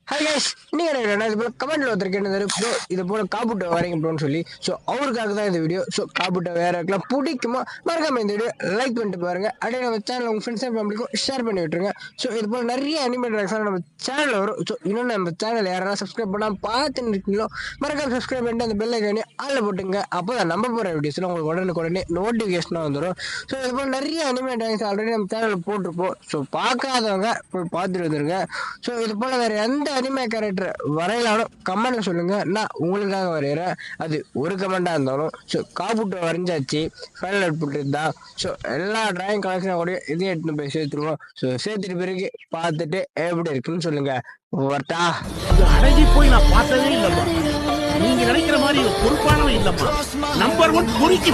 Hi guys, இன்னைக்கு என்ன இது போல கமெண்ட்ல ஒருத்தருக்கு ப்ரோ இது போல காபுட்டை வரீங்க ப்ரோன்னு சொல்லி. ஸோ அவருக்காக தான் இந்த வீடியோ. ஸோ காபுட்டை வேற இருக்கலாம் பிடிக்குமா மறக்காம இந்த வீடியோ லைக் பண்ணிட்டு பாருங்க. அப்படியே நம்ம சேனல் உங்க ஃப்ரெண்ட்ஸ் அண்ட் ஃபேமிலிக்கும் ஷேர் பண்ணி விட்டுருங்க. ஸோ இது போல நிறைய அனிமேட் நம்ம சேனல் வரும். ஸோ இன்னும் நம்ம சேனல் யாராவது சப்ஸ்கிரைப் பண்ணாமல் பார்த்துன்னு இருக்கீங்களோ மறக்காம சப்ஸ்கிரைப் பண்ணிட்டு அந்த பெல் ஐக்கானே ஆளில் போட்டுங்க. அப்போ தான் நம்ம போகிற வீடியோஸ்லாம் உங்களுக்கு உடனே நோட்டிஃபிகேஷனாக வந்துடும். ஸோ இது போல நிறைய அனிமேட் ஆல்ரெடி நம்ம சேனலில் போட்டிருப்போம். ஸோ பார்க்காதவங்க போய் பார்த்துட்டு வந்துருங்க. ஸோ இது போல் வேறு எந்த அனிமே கேரக்டர் வரையலாலும் கமெண்ட்ல சொல்லுங்க, நான் உங்களுக்காக வரைகிறேன். அது ஒரு கமெண்டா இருந்தாலும். ஸோ காபுட்டை வரைஞ்சாச்சு, ஃபைனல் அவுட்புட் தான். ஸோ எல்லா டிராயிங் கலெக்ஷன் கூட இதே எடுத்துன்னு போய் சேர்த்துருவோம். ஸோ சேர்த்துட்டு பிறகு பார்த்துட்டு எப்படி இருக்குன்னு சொல்லுங்க. வரட்டா? அடங்கி போய் நான் பார்த்ததே இல்லம்மா. நீங்க நினைக்கிற மாதிரி பொறுப்பானவன் இல்லம்மா. நம்பர் 1 பொறுக்கி.